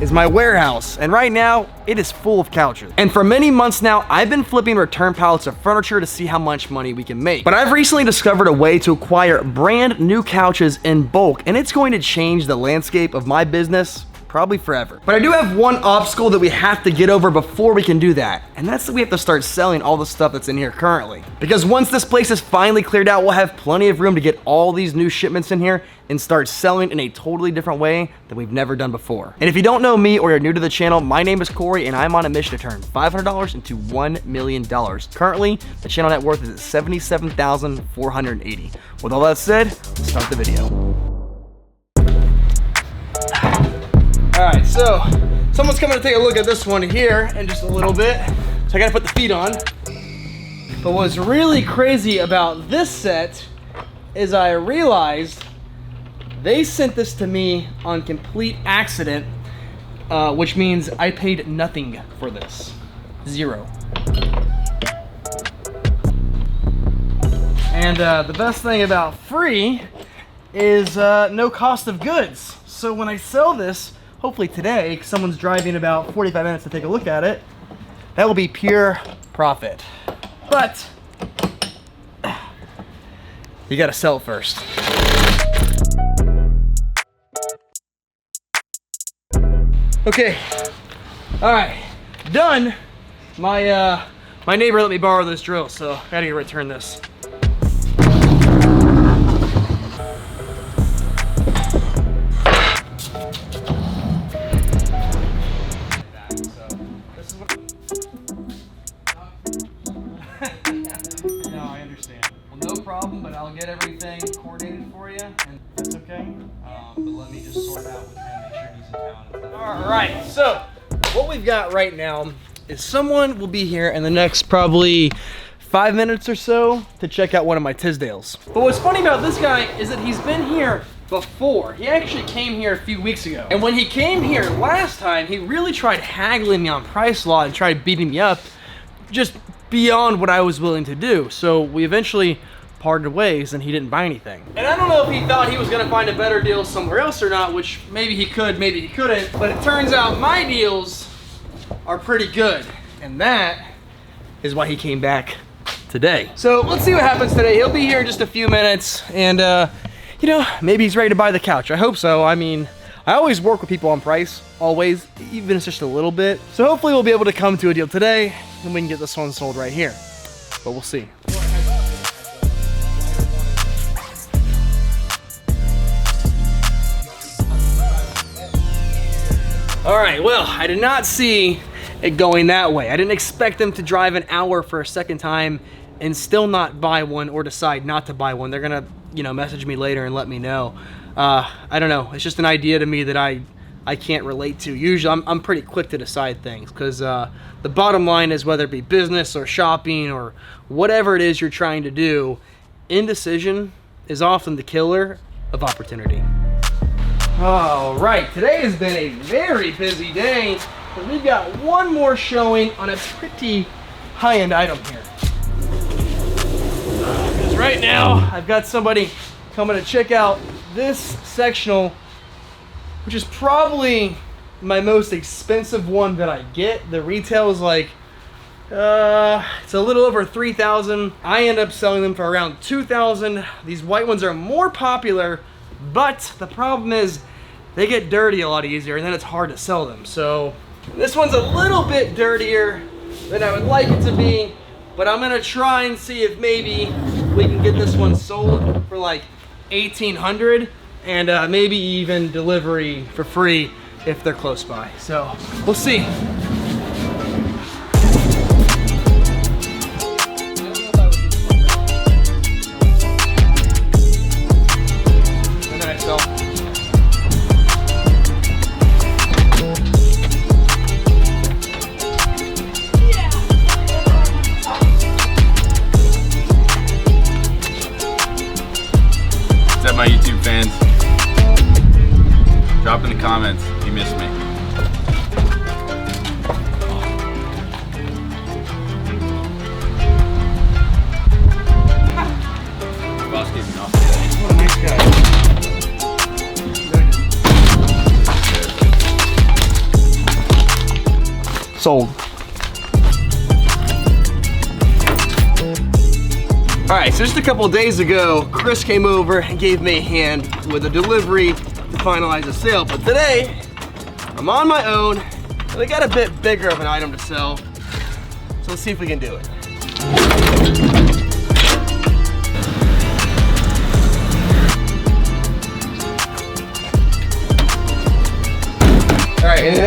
is my warehouse, and right now, it is full of couches. And for many months now, I've been flipping return pallets of furniture to see how much money we can make. But I've recently discovered a way to acquire brand new couches in bulk, and it's going to change the landscape of my business probably forever. But I do have one obstacle that we have to get over before we can do that, and that's that we have to start selling all the stuff that's in here currently. Because once this place is finally cleared out, we'll have plenty of room to get all these new shipments in here and start selling in a totally different way than we've never done before. And if you don't know me or you're new to the channel, my name is Corey and I'm on a mission to turn $500 into $1 million. Currently, the channel net worth is at $77,480. With all that said, let's start the video. All right, so someone's coming to take a look at this one here in just a little bit. So I gotta put the feet on. But what's really crazy about this set is I realized they sent this to me on complete accident, which means I paid nothing for this. Zero. And the best thing about free is no cost of goods. So when I sell this, hopefully today, 'cause someone's driving about 45 minutes to take a look at it, that will be pure profit. But you gotta sell it first. Okay, all right, done. My neighbor let me borrow this drill, so I gotta return this. But I'll get everything coordinated for you, and that's okay. But let me just sort it out with him, make sure he's in town and stuff. All right, so what we've got right now is someone will be here in the next probably 5 minutes or so to check out one of my Tisdales. But what's funny about this guy is that he's been here before. He actually came here a few weeks ago. And when he came here last time, he really tried haggling me on price a lot and tried beating me up just beyond what I was willing to do. So we eventually parted ways and he didn't buy anything. And I don't know if he thought he was gonna find a better deal somewhere else or not, which maybe he could, maybe he couldn't, but it turns out my deals are pretty good. And that is why he came back today. So let's see what happens today. He'll be here in just a few minutes and you know, maybe he's ready to buy the couch. I hope so. I mean, I always work with people on price, always, even if it's just a little bit. So hopefully we'll be able to come to a deal today and we can get this one sold right here, but we'll see. All right, well, I did not see it going that way. I didn't expect them to drive an hour for a second time and still not buy one or decide not to buy one. They're gonna, you know, message me later and let me know. I don't know, it's just an idea to me that I can't relate to. Usually, I'm pretty quick to decide things because the bottom line is whether it be business or shopping or whatever it is you're trying to do, indecision is often the killer of opportunity. All right, today has been a very busy day, but we've got one more showing on a pretty high-end item here. Because right now, I've got somebody coming to check out this sectional, which is probably my most expensive one that I get. The retail is like, it's a little over $3,000. I end up selling them for around $2,000. These white ones are more popular, but the problem is they get dirty a lot easier and then it's hard to sell them. So this one's a little bit dirtier than I would like it to be, but I'm gonna try and see if maybe we can get this one sold for like $1,800 and maybe even delivery for free if they're close by. So we'll see. My YouTube fans, drop in the comments if you missed me. Boss gave me off today. What a nice guy. sold. All right, so just a couple of days ago, Chris came over and gave me a hand with a delivery to finalize the sale. But today, I'm on my own, and we got a bit bigger of an item to sell. So let's see if we can do it. All right, and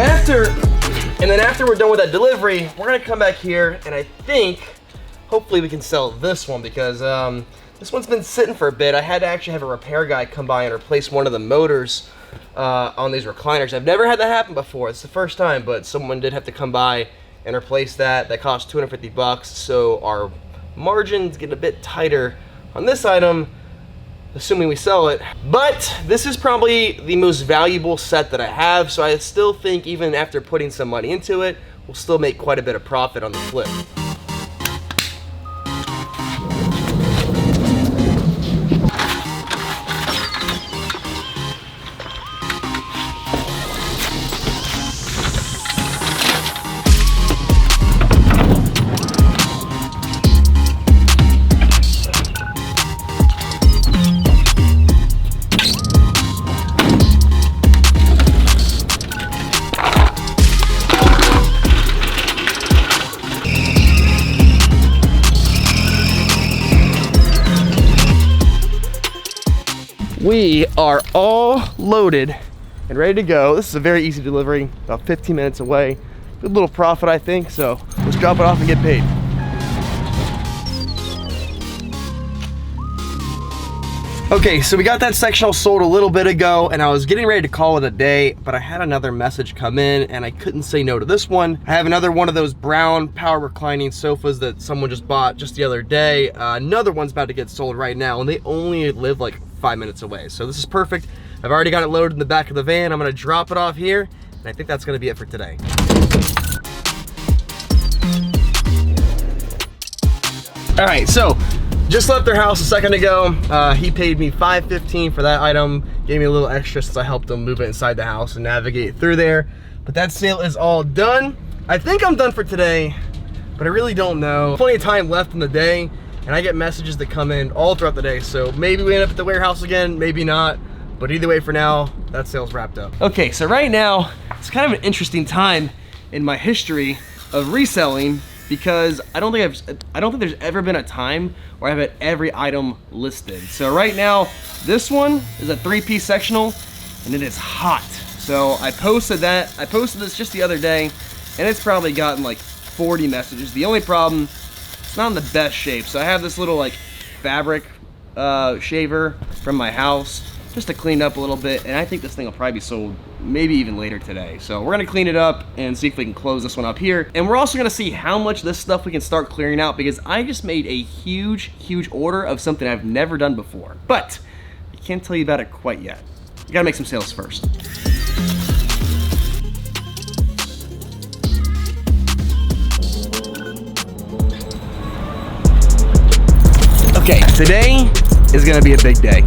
then after we're done with that delivery, we're gonna come back here, and I think hopefully we can sell this one because this one's been sitting for a bit. I had to actually have a repair guy come by and replace one of the motors on these recliners. I've never had that happen before. It's the first time, but someone did have to come by and replace that. That cost 250 bucks, so our margins get a bit tighter on this item, assuming we sell it. But this is probably the most valuable set that I have, so I still think even after putting some money into it, we'll still make quite a bit of profit on the flip. We are all loaded and ready to go. This is a very easy delivery, about 15 minutes away. Good little profit, I think, so let's drop it off and get paid. Okay, so we got that sectional sold a little bit ago, and I was getting ready to call it a day, but I had another message come in, and I couldn't say no to this one. I have another one of those brown power reclining sofas that someone just bought just the other day. Another one's about to get sold right now, and they only live like 5 minutes away. So this is perfect. I've already got it loaded in the back of the van. I'm gonna drop it off here, and I think that's gonna be it for today. All right, so just left their house a second ago. He paid me $5.15 for that item, gave me a little extra since I helped him move it inside the house and navigate through there. But that sale is all done. I think I'm done for today, but I really don't know. Plenty of time left in the day, and I get messages that come in all throughout the day. So maybe we end up at the warehouse again, maybe not. But either way, for now, that sale's wrapped up. Okay, so right now, it's kind of an interesting time in my history of reselling, because I don't think there's ever been a time where I've had every item listed. So right now, this one is a 3-piece sectional, and it is hot. So I posted this just the other day, and it's probably gotten like 40 messages. The only problem, it's not in the best shape. So I have this little like fabric shaver from my house just to clean up a little bit, and I think this thing will probably be sold maybe even later today. So we're gonna clean it up and see if we can close this one up here. And we're also gonna see how much this stuff we can start clearing out, because I just made a huge order of something I've never done before. But I can't tell you about it quite yet. You gotta make some sales first. Okay, today is gonna be a big day.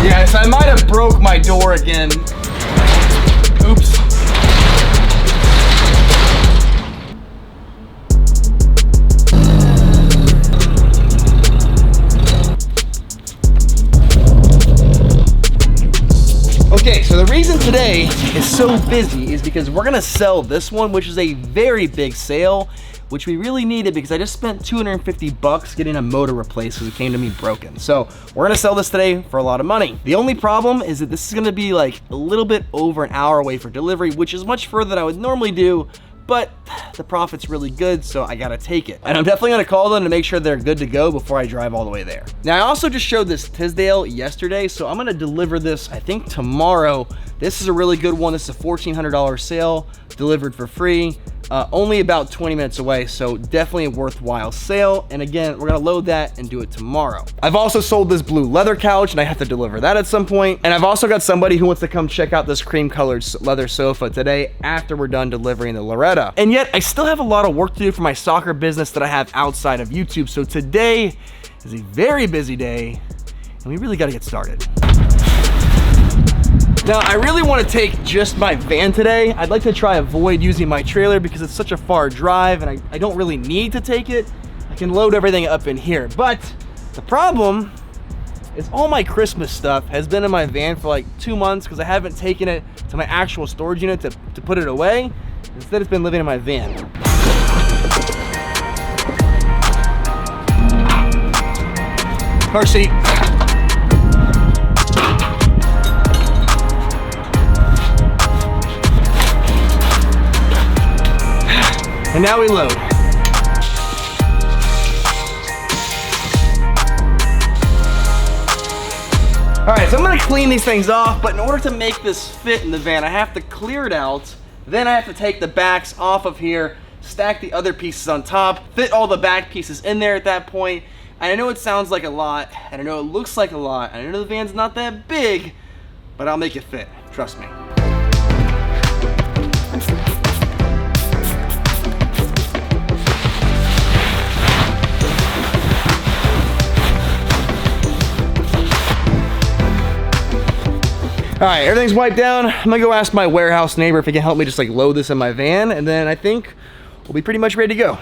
Yes, I might have broke my door again. Oops. Okay, so the reason today is so busy is because we're gonna sell this one, which is a very big sale, which we really needed because I just spent 250 bucks getting a motor replaced because it came to me broken. So we're gonna sell this today for a lot of money. The only problem is that this is gonna be like a little bit over an hour away for delivery, which is much further than I would normally do, but the profit's really good, so I gotta take it. And I'm definitely gonna call them to make sure they're good to go before I drive all the way there. Now, I also just showed this Tisdale yesterday, so I'm gonna deliver this, I think, tomorrow. This is a really good one. This is a $1,400 sale, delivered for free. Only about 20 minutes away, so definitely a worthwhile sale. And again, we're gonna load that and do it tomorrow. I've also sold this blue leather couch, and I have to deliver that at some point. And I've also got somebody who wants to come check out this cream colored leather sofa today after we're done delivering the Loretta. And yet, I still have a lot of work to do for my soccer business that I have outside of YouTube. So today is a very busy day, and we really gotta get started. Now, I really want to take just my van today. I'd like to try avoid using my trailer because it's such a far drive and I don't really need to take it. I can load everything up in here. But the problem is all my Christmas stuff has been in my van for like 2 months because I haven't taken it to my actual storage unit to put it away. Instead, it's been living in my van. Car seat. And now we load. All right, so I'm gonna clean these things off, but in order to make this fit in the van, I have to clear it out. Then I have to take the backs off of here, stack the other pieces on top, fit all the back pieces in there at that point. And I know it sounds like a lot, and I know it looks like a lot, and I know the van's not that big, but I'll make it fit, trust me. All right, everything's wiped down. I'm gonna go ask my warehouse neighbor if he can help me just like load this in my van, and then I think we'll be pretty much ready to go.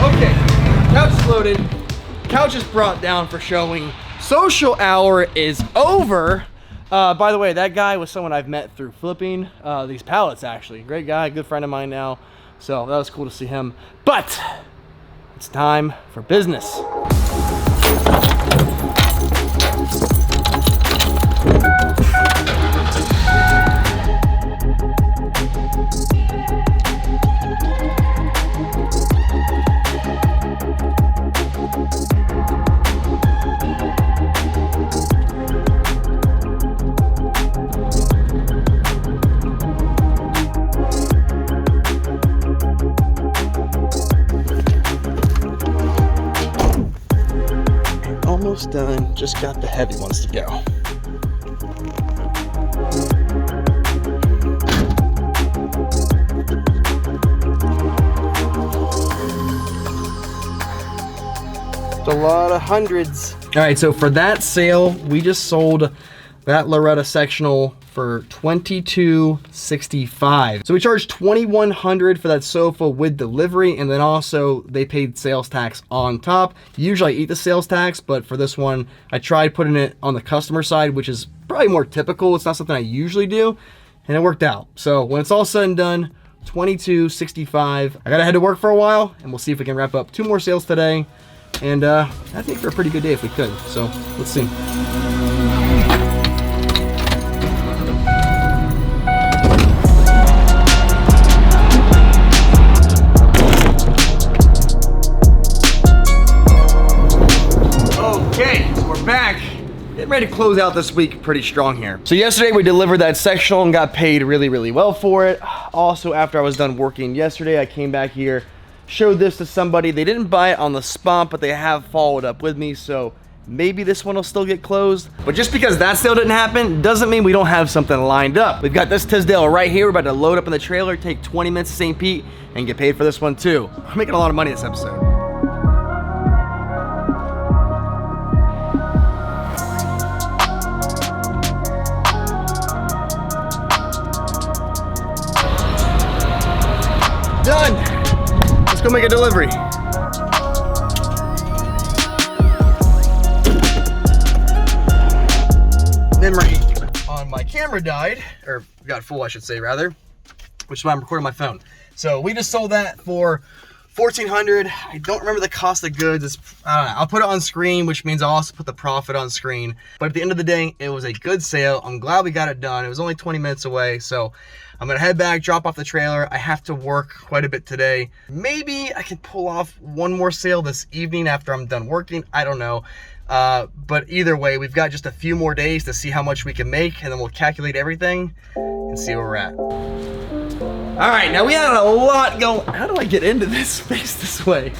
Okay, couch is loaded. Couch is brought down for showing. Social hour is over. By the way, that guy was someone I've met through flipping these pallets, actually. Great guy, good friend of mine now. So that was cool to see him. But it's time for business. Almost done, just got the heavy ones to go. It's a lot of hundreds. All right, so for that sale, we just sold that Loretta sectional for $22.65. So we charged $2,100 for that sofa with delivery, and then also they paid sales tax on top. Usually I eat the sales tax, but for this one, I tried putting it on the customer side, which is probably more typical. It's not something I usually do, and it worked out. So when it's all said and done, $22.65. I gotta head to work for a while, and we'll see if we can wrap up 2 more sales today. And I think for a pretty good day if we could. So let's see. Getting ready to close out this week pretty strong here. So yesterday we delivered that sectional and got paid really, really well for it. Also, after I was done working yesterday, I came back here, showed this to somebody. They didn't buy it on the spot, but they have followed up with me. So maybe this one will still get closed. But just because that sale didn't happen doesn't mean we don't have something lined up. We've got this Tisdale right here. We're about to load up in the trailer, take 20 minutes to St. Pete, and get paid for this one too. We're making a lot of money this episode. Done. Let's go make a delivery. Memory on my camera died, or got full I should say rather, which is why I'm recording my phone. So we just sold that for $1,400. I don't remember the cost of goods. I don't know. I'll put it on screen, which means I'll also put the profit on screen. But at the end of the day, it was a good sale. I'm glad we got it done. It was only 20 minutes away. So I'm gonna head back, drop off the trailer. I have to work quite a bit today. Maybe I can pull off one more sale this evening after I'm done working. I don't know. But either way, we've got just a few more days to see how much we can make, and then we'll calculate everything and see where we're at. All right, now we had a lot going. How do I get into this space this way?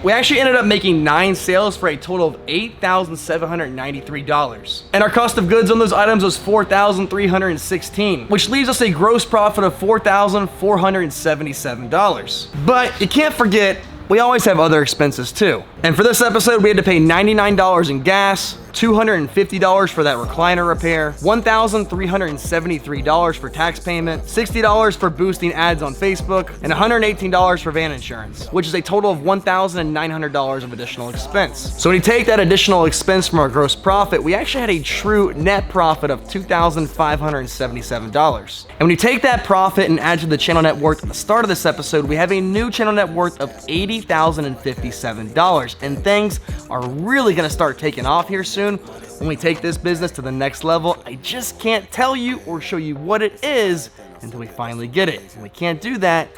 We actually ended up making 9 sales for a total of $8,793. And our cost of goods on those items was $4,316, which leaves us a gross profit of $4,477. But you can't forget, we always have other expenses too. And for this episode, we had to pay $99 in gas, $250 for that recliner repair, $1,373 for tax payment, $60 for boosting ads on Facebook, and $118 for van insurance, which is a total of $1,900 of additional expense. So when you take that additional expense from our gross profit, we actually had a true net profit of $2,577. And when you take that profit and add to the channel net worth at the start of this episode, we have a new channel net worth of $80,057. And things are really gonna start taking off here soon when we take this business to the next level. I just can't tell you or show you what it is until we finally get it. And we can't do that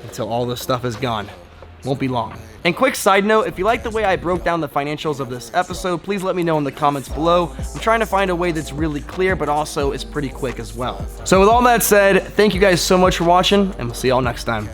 until all this stuff is gone. Won't be long. And quick side note, if you like the way I broke down the financials of this episode, please let me know in the comments below. I'm trying to find a way that's really clear, but also is pretty quick as well. So with all that said, thank you guys so much for watching, and we'll see y'all next time.